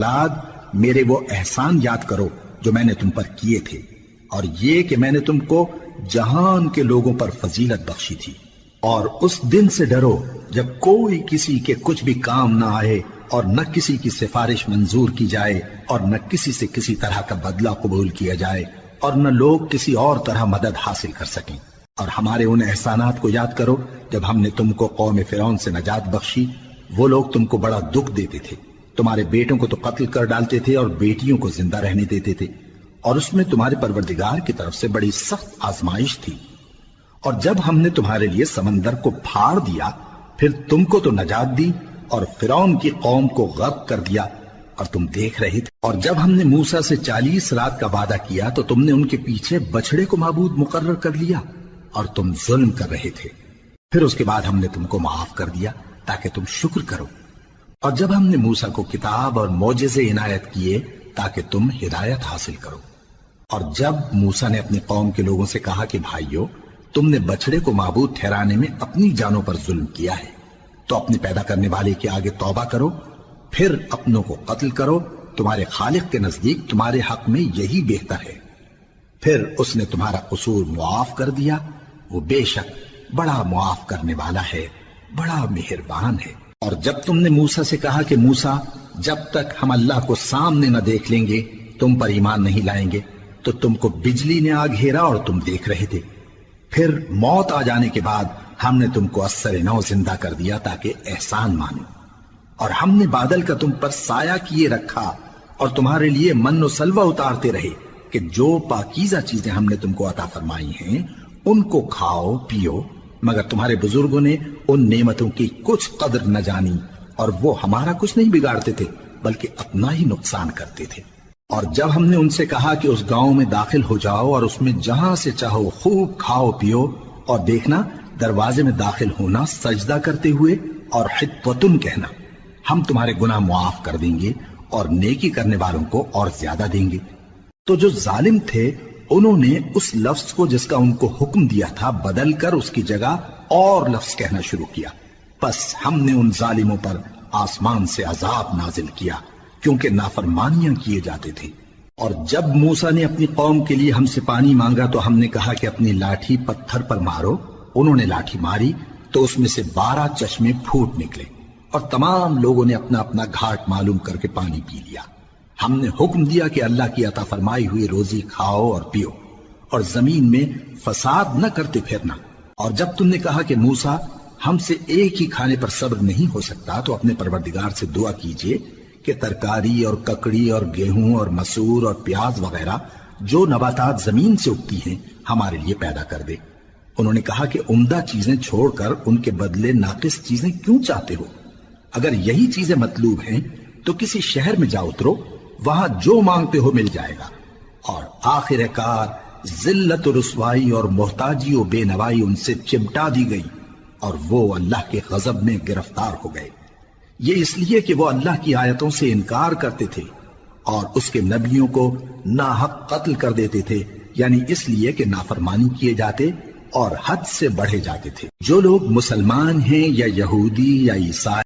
اولاد میرے وہ احسان یاد کرو جو میں نے تم پر کیے تھے، اور یہ کہ میں نے تم کو جہان کے لوگوں پر فضیلت بخشی تھی۔ اور اس دن سے ڈرو جب کوئی کسی کے کچھ بھی کام نہ آئے، اور نہ کسی کی سفارش منظور کی جائے، اور نہ کسی سے کسی طرح کا بدلہ قبول کیا جائے، اور نہ لوگ کسی اور طرح مدد حاصل کر سکیں۔ اور ہمارے ان احسانات کو یاد کرو جب ہم نے تم کو قوم فرعون سے نجات بخشی۔ وہ لوگ تم کو بڑا دکھ دیتے تھے، تمہارے بیٹوں کو تو قتل کر ڈالتے تھے اور بیٹیوں کو زندہ رہنے دیتے تھے، اور اس میں تمہارے پروردگار کی طرف سے بڑی سخت آزمائش تھی۔ اور جب ہم نے تمہارے لیے سمندر کو پھاڑ دیا، پھر تم کو تو نجات دی اور فرعون کی قوم کو غرق کر دیا، اور تم دیکھ رہے تھے۔ اور جب ہم نے موسیٰ سے 40 رات کا وعدہ کیا تو تم نے ان کے پیچھے بچڑے کو معبود مقرر کر لیا، اور تم ظلم کر رہے تھے۔ پھر اس کے بعد ہم نے تم کو معاف کر دیا تاکہ تم شکر کرو۔ اور جب ہم نے موسیٰ کو کتاب اور معجزے عنایت کیے تاکہ تم ہدایت حاصل کرو۔ اور جب موسیٰ نے اپنی قوم کے لوگوں سے کہا کہ بھائیو، تم نے بچڑے کو معبود ٹھہرانے میں اپنی جانوں پر ظلم کیا ہے، تو اپنے پیدا کرنے والے کے آگے توبہ کرو، پھر اپنوں کو قتل کرو، تمہارے خالق کے نزدیک تمہارے حق میں یہی بہتر ہے۔ پھر اس نے تمہارا قصور معاف کر دیا، وہ بے شک بڑا معاف کرنے والا ہے، بڑا مہربان ہے۔ اور جب تم نے موسیٰ سے کہا کہ موسیٰ، جب تک ہم اللہ کو سامنے نہ دیکھ لیں گے تم پر ایمان نہیں لائیں گے، تو تم کو بجلی نے آ گھیرا اور تم دیکھ رہے تھے۔ پھر موت آ جانے کے بعد ہم نے تم کو اثر نو زندہ کر دیا تاکہ احسان مانو۔ اور ہم نے بادل کا تم پر سایہ کیے رکھا اور تمہارے لیے من و سلوہ اتارتے رہے کہ جو پاکیزہ چیزیں ہم نے تم کو عطا فرمائی ہیں ان کو کھاؤ پیو، مگر تمہارے بزرگوں نے ان نعمتوں کی کچھ قدر نہ جانی، اور وہ ہمارا کچھ نہیں بگاڑتے تھے بلکہ اپنا ہی نقصان کرتے تھے۔ اور جب ہم نے ان سے کہا کہ اس گاؤں میں داخل ہو جاؤ اور اس میں جہاں سے چاہو خوب کھاؤ پیو، اور دیکھنا دروازے میں داخل ہونا سجدہ کرتے ہوئے اور حطوۃن کہنا، ہم تمہارے گناہ معاف کر دیں گے اور نیکی کرنے والوں کو اور زیادہ دیں گے۔ تو جو ظالم تھے انہوں نے اس لفظ کو جس کا ان کو حکم دیا تھا بدل کر اس کی جگہ اور لفظ کہنا شروع کیا، پس ہم نے ان ظالموں پر آسمان سے عذاب نازل کیا کیونکہ نافرمانیاں کیے جاتے تھے۔ اور جب موسیٰ نے اپنی قوم کے لیے ہم سے پانی مانگا تو ہم نے کہا کہ اپنی لاٹھی پتھر پر مارو۔ انہوں نے لاٹھی ماری تو اس میں سے 12 چشمے پھوٹ نکلے، اور تمام لوگوں نے اپنا اپنا گھاٹ معلوم کر کے پانی پی لیا۔ ہم نے حکم دیا کہ اللہ کی عطا فرمائی ہوئی روزی کھاؤ اور پیو، اور زمین میں فساد نہ کرتے پھرنا۔ اور جب تم نے کہا کہ موسیٰ، ہم سے ایک ہی کھانے پر صبر نہیں ہو سکتا، تو اپنے پروردگار سے دعا کیجئے کہ ترکاری اور ککڑی اور گیہوں اور مسور اور پیاز وغیرہ جو نباتات زمین سے اگتی ہیں ہمارے لیے پیدا کر دے۔ انہوں نے کہا کہ عمدہ چیزیں چھوڑ کر ان کے بدلے ناقص چیزیں کیوں چاہتے ہو؟ اگر یہی چیزیں مطلوب ہیں تو کسی شہر میں جا اترو، وہاں جو مانگتے ہو مل جائے گا۔ اور آخر کار ذلت و رسوائی اور محتاجی و بے نوائی ان سے چمٹا دی گئی، اور وہ اللہ کے غضب میں گرفتار ہو گئے۔ یہ اس لیے کہ وہ اللہ کی آیتوں سے انکار کرتے تھے اور اس کے نبیوں کو ناحق قتل کر دیتے تھے، یعنی اس لیے کہ نافرمانی کیے جاتے اور حد سے بڑھے جاتے تھے۔ جو لوگ مسلمان ہیں یا یہودی یا عیسائی